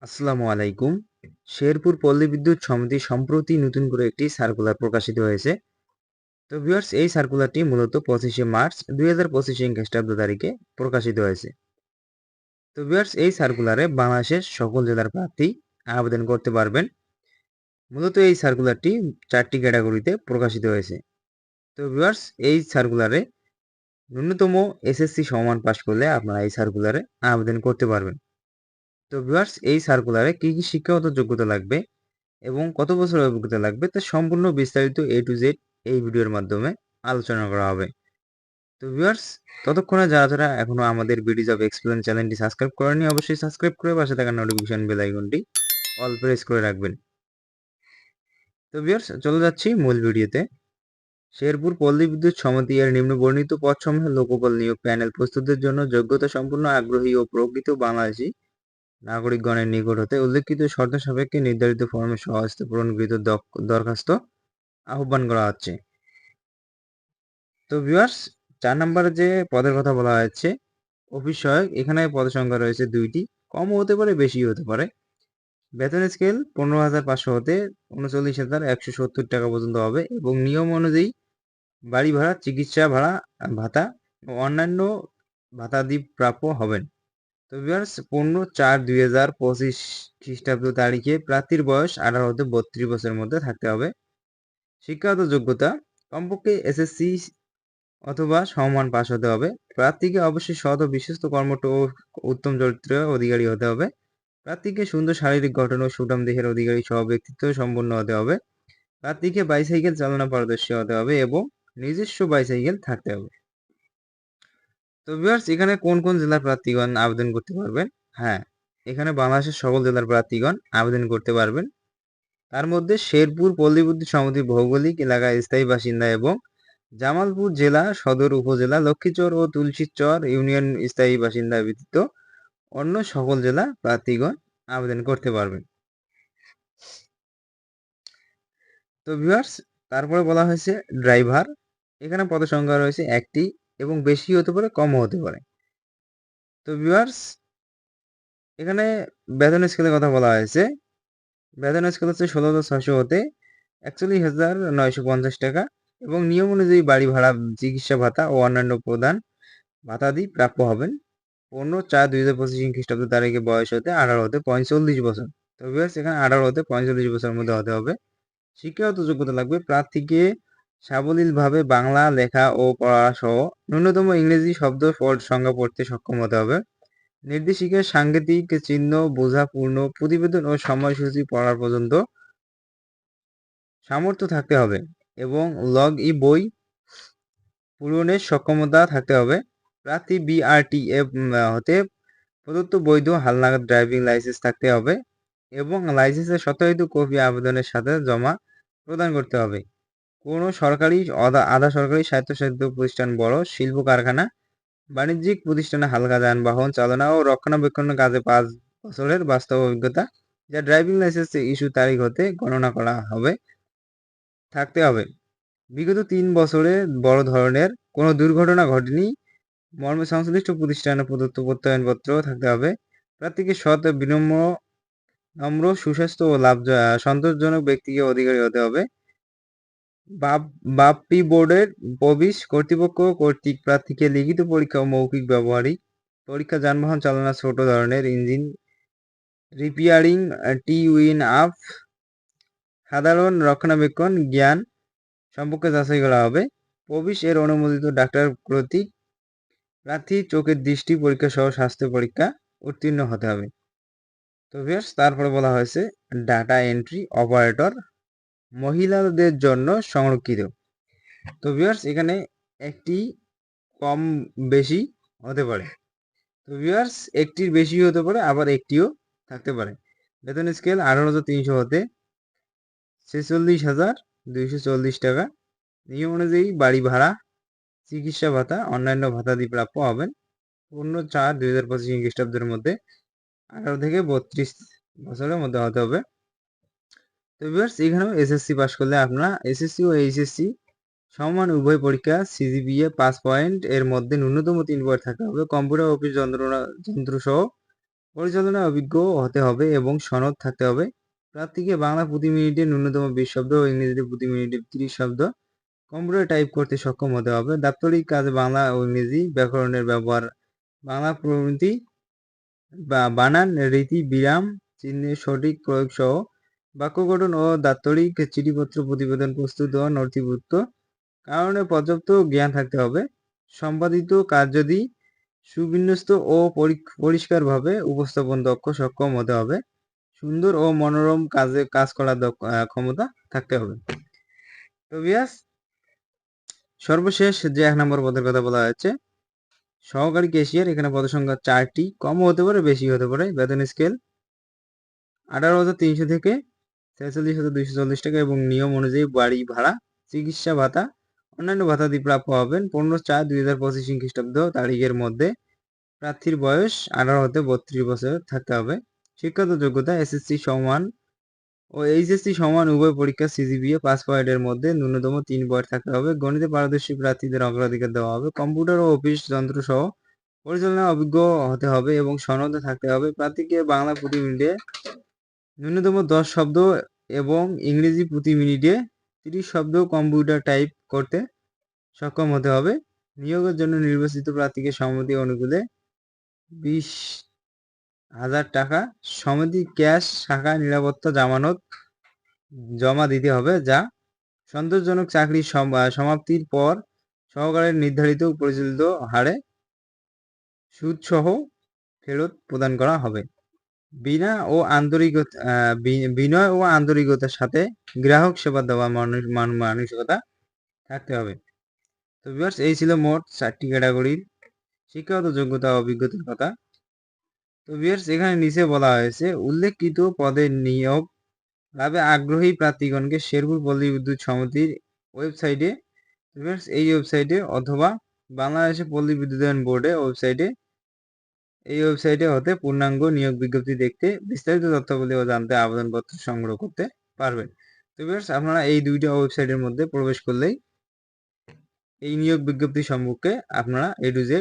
আসসালামু আলাইকুম। শেরপুর পল্লী বিদ্যুৎ সমিতি সম্প্রতি নতুন করে একটি সার্কুলার প্রকাশিত হয়েছে। তো ভিউয়ার্স, এই সার্কুলারটি মূলত 25শে মার্চ 2025 খ্রিস্টাব্দ তারিখে প্রকাশিত হয়েছে। তো ভিউয়ার্স, এই সার্কুলারে বাংলাদেশের সকল জেলার প্রার্থী আবেদন করতে পারবেন। মূলত এই সার্কুলারটি 4টি ক্যাটাগরিতে প্রকাশিত হয়েছে। তো ভিউয়ার্স, এই সার্কুলারে ন্যূনতম এসএসসি সমান পাশ করলে আপনারা এই সার্কুলারে আবেদন করতে পারবেন। তো ভিউয়ার্স, এই সার্কুলারে কি কি শিক্ষাগত যোগ্যতা লাগবে এবং কত বছরের অভিজ্ঞতা লাগবে তা সম্পূর্ণ বিস্তারিত A to Z এই ভিডিওর মাধ্যমে আলোচনা করা হবে। তো ভিউয়ার্স, ততক্ষণে যারা এখনো আমাদের বিডি জব এক্সপ্লেন চ্যানেলটি সাবস্ক্রাইব করেনি, অবশ্যই সাবস্ক্রাইব করে পাশে থাকা নোটিফিকেশন বেল আইকনটি অল প্রেস করে রাখবেন। তো ভিউয়ার্স, চলে যাচ্ছি মূল ভিডিওতে। শেরপুর পল্লী বিদ্যুৎ সমিতি এর নিম্নবর্ণিত পদসমূহে লোকবল নিয়োগ প্যানেল প্রস্তুতের জন্য যোগ্যতা সম্পন্ন আগ্রহী ও প্রকৃত বাংলাদেশী নাগরিকগণের নিকট হতে উল্লেখিত শর্ত সাপেক্ষে নির্ধারিত ফর্মে সহজতে পূরণকৃত দরখাস্ত আহ্বান করা হচ্ছে। তো ভিউয়ার্স, 4 নম্বরে যে পদের কথা বলা হয়েছে অফিস সহায়ক, এখানে পদের সংখ্যা রয়েছে 2টি, কমও হতে পারে বেশিও হতে পারে। বেতন স্কেল 15,500 হতে 39,170 টাকা পর্যন্ত হবে এবং নিয়ম অনুযায়ী বাড়ি ভাড়া, চিকিৎসা ভাড়া, ভাতা ও অন্যান্য ভাতাদি প্রাপ্য হবেন। তো ভিউয়ার্স, 15/4/2025 খ্রিস্টাব্দ তারিখে প্রার্থীর বয়স 18 হতে 32 বছরের মধ্যে থাকতে হবে। শিক্ষাগত যোগ্যতা কমপক্ষে এসএসসি অথবা সমমান পাস হতে হবে। প্রার্থীকে অবশ্যই সৎ ও বিশ্বস্ত কর্মঠ ও উত্তম চরিত্রের অধিকারী হতে হবে। প্রার্থীকে সুন্দর শারীরিক গঠন ও সুঠাম দেহের অধিকারী সহ ব্যক্তিত্ব সম্পন্ন হতে হবে। প্রার্থীকে বাইসাইকেল চালনা পারদর্শী হতে হবে এবং নিজস্ব বাইসাইকেল থাকতে হবে। তো ভিউয়ার্স, এখানে কোন কোন জেলার প্রার্থীগণ আবেদন করতে পারবেন? হ্যাঁ, এখানে বাংলাদেশের সকল জেলার প্রার্থীগণ আবেদন করতে পারবেন। তার মধ্যে শেরপুর পল্লী বিদ্যুৎ সমিতির ভৌগোলিক এলাকায় স্থায়ী বাসিন্দা এবং জামালপুর জেলা সদর উপজেলা, লক্ষ্মীচর ও তুলসীচর ইউনিয়ন স্থায়ী বাসিন্দা ব্যতীত অন্য সকল জেলা প্রার্থীগণ আবেদন করতে পারবেন। তো ভিউয়ার্স, তারপরে বলা হয়েছে ড্রাইভার, এখানে পদের সংখ্যা রয়েছে 1টি এবং বেশি হতে পারে, কমও হতে পারে। তো ভিউয়ার্স, এখানে বেতন স্কেলের কথা বলা হয়েছে। বেতন স্কেল হচ্ছে 16,600 হতে 41,950 টাকা এবং নিয়ম অনুযায়ী বাড়ি ভাড়া, চিকিৎসা ভাতা ও অন্যান্য প্রদান ভাতাদি প্রাপ্য হবেন। 15/4/2025 খ্রিস্টাব্দ তারিখে বয়স হতে 18 হতে 45 বছর। তো ভিউয়ার্স, এখানে 18 হতে 45 বছরের মধ্যে হতে হবে। শিক্ষাগত যোগ্যতা লাগবে প্রার্থীকে সাবলীলভাবে বাংলা লেখা ও পড়া সহ ন্যূনতম ইংরেজি শব্দ সংজ্ঞা পড়তে সক্ষম হতে হবে। নির্দেশিকার সাংকেতিক চিহ্ন বোঝা, পূর্ণ প্রতিবেদন ও সময়সূচি পড়ার পর্যন্ত সামর্থ্য থাকতে হবে এবং লগ ই বই পূরণের সক্ষমতা থাকতে হবে। প্রার্থী বিআরটিএ হতে প্রদত্ত বৈধ হালনাগাদ ড্রাইভিং লাইসেন্স থাকতে হবে এবং লাইসেন্সের সত্যায়িত কপি আবেদনের সাথে জমা প্রদান করতে হবে। কোনো সরকারি, আধা সরকারি, স্বায়ত্তশাসিত প্রতিষ্ঠান, বড় শিল্প কারখানা, বাণিজ্যিক প্রতিষ্ঠানে হালকা যানবাহন চালনা ও রক্ষণাবেক্ষণের কাজে 5 বছরের বাস্তব অভিজ্ঞতা, যা ড্রাইভিং লাইসেন্স ইস্যু তারিখ হতে গণনা করা হবে, থাকতে হবে। বিগত 3 বছরে বড় ধরনের কোনো দুর্ঘটনা ঘটেনি মর্মে সংশ্লিষ্ট প্রতিষ্ঠানে প্রদত্ত প্রত্যয়নপত্র থাকতে হবে। প্রার্থীকে সৎ, বিনম্র, নম্র, সুস্বাস্থ্য ও সন্তোষজনক ব্যক্তিকে অধিকারী হতে হবে। বাপ্পি বোর্ডের প্রবিশ কর্তৃপক্ষ কর্তৃক প্রার্থীকে লিখিত পরীক্ষা ও মৌখিক ব্যবহারিক পরীক্ষা, যানবাহন চালনা, ছোট ধরনের ইঞ্জিন রিপেয়ারিং, টি-উইন আপ, সাধারণ রক্ষণাবেক্ষণ জ্ঞান সম্পর্কে যাচাই করা হবে। প্রবিশ এর অনুমোদিত ডাক্তার কর্তৃক প্রার্থী চোখের দৃষ্টি পরীক্ষা সহ স্বাস্থ্য পরীক্ষা উত্তীর্ণ হতে হবে। তো ভিউয়ার্স, তারপরে বলা হয়েছে ডাটা এন্ট্রি অপারেটর, মহিলাদের জন্য সংরক্ষিত। তো ভিউয়ার্স, এখানে একটি কম বেশি হতে পারে। তো ভিউয়ার্স, একটির বেশি হতে পারে, আবার একটিও থাকতে পারে। বেতন স্কেল 18,300 হতে 46,240 টাকা। নিয়ম অনুযায়ী বাড়ি ভাড়া, চিকিৎসা ভাতা, অন্যান্য ভাতাদি প্রাপ্য হবেন। 15/4/2025 খ্রিস্টাব্দের মধ্যে 18 থেকে 32 বছরের মধ্যে হতে হবে। তো ভিউয়ার্স, এখানেও এসএসসি পাস করলে আপনারা এসএসসি ও এইচএসসি সমান উভয় পরীক্ষা সিজিপিএ 5 পয়েন্ট এর মধ্যে ন্যূনতম 3 পয়েন্ট থাকতে হবে। কম্পিউটার অফিস যন্ত্র সহ পরিচালনায় অভিজ্ঞ হতে হবে এবং সনদ থাকতে হবে। প্রার্থীকে বাংলা প্রতি মিনিটে ন্যূনতম 20 শব্দ ও ইংরেজিতে প্রতি মিনিটে 30 শব্দ কম্পিউটারে টাইপ করতে সক্ষম হতে হবে। দাপ্তরিক কাজে বাংলা ও ইংরেজি ব্যাকরণের ব্যবহার, বাংলা প্রমিতি বা বানান, রীতি, বিরাম, চিহ্নের সঠিক প্রয়োগ সহ বাক্য গঠন ও দাপ্তরিক চিঠিপত্র প্রতিবেদন প্রস্তুত ও নথিভুক্ত কারণে পর্যাপ্ত জ্ঞান থাকতে হবে। সম্পাদিত কাজ যদি সুবিন্যস্ত ও পরিষ্কারভাবে উপস্থাপন দক্ষ সক্ষম হতে হবে। সুন্দর ও মনোরম কাজ করার ক্ষমতা থাকতে হবে। তো ভিউয়ার্স, সর্বশেষ যে 1 নম্বর পদের কথা বলা হয়েছে সহকারী ক্যাশিয়ার, এখানে পদের সংখ্যা 4টি, কমও হতে পারে বেশি হতে পারে। বেতন স্কেল 18,300 থেকে 46,240 টাকা এবং নিয়ম অনুযায়ী বাড়ি ভাড়া, চিকিৎসা ভাতা, অন্যান্য ভাতাদি প্রাপ্য হবেন। 15/4/2025 খ্রিস্টাব্দ তারিখের মধ্যে প্রার্থীর বয়স 18 হতে 32 বছর থাকতে হবে। শিক্ষাগত যোগ্যতা এসএসসি সমান ও এইচএসসি সমান উভয় পরীক্ষা সিজিপিএ 5 পয়েন্টের মধ্যে ন্যূনতম 3 পয়েন্ট থাকতে হবে। গণিতে পারদর্শী প্রার্থীদের অগ্রাধিকার দেওয়া হবে। কম্পিউটার ও অফিস যন্ত্র সহ পরিচালনায় অভিজ্ঞ হতে হবে এবং সনদ থাকতে হবে। প্রার্থীকে বাংলা প্রতি মিনিটে ন্যূনতম 10 শব্দ এবং ইংরেজি প্রতি মিনিটে 30 শব্দ কম্পিউটার টাইপ করতে সক্ষম হতে হবে। নিয়োগের জন্য নির্বাচিত প্রার্থীকে সম্মতি অনুকূলে 20,000 টাকা সমিতি ক্যাশ শাখা নিরাপত্তা জামানত জমা দিতে হবে, যা সন্তোষজনক চাকরির সমাপ্তির পর সহকারের নির্ধারিত পরিচালিত হারে সুদসহ ফেরত প্রদান করা হবে। বিনয় ও আন্তরিকতার সাথে গ্রাহক সেবা দেওয়া মানসিকতা থাকতে হবে। তো ভিউয়ার্স, এই ছিল মোট 4টি ক্যাটাগরির শিক্ষাগত যোগ্যতা ও অভিজ্ঞতার কথা। তো ভিউয়ার্স, এখানে নিচে বলা হয়েছে উল্লেখিত পদে নিয়োগ লাভে আগ্রহী প্রার্থীগণকে শেরপুর পল্লী বিদ্যুৎ সমিতির ওয়েবসাইটে, ভিউয়ার্স এই ওয়েবসাইটে অথবা বাংলাদেশের পল্লী বিদ্যুতায়ন বোর্ডে ওয়েবসাইটে হতে পূর্ণাঙ্গ নিয়োগ বিজ্ঞপ্তি দেখতে বিস্তারিত তথ্যাবলী ও জানতে আবেদনপত্র সংগ্রহ করতে পারবেন। তো ভিউয়ার্স, আপনারা এই দুইটা ওয়েবসাইটের মধ্যে প্রবেশ করলেই এই নিয়োগ বিজ্ঞপ্তি সম্পর্কে আপনারা A to Z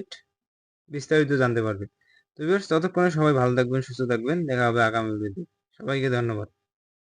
বিস্তারিত জানতে পারবেন। তো ভিউয়ার্স, ততক্ষণে সবাই ভালো থাকবেন, সুস্থ থাকবেন। দেখা হবে আগামী ভিডিওতে। সবাইকে ধন্যবাদ।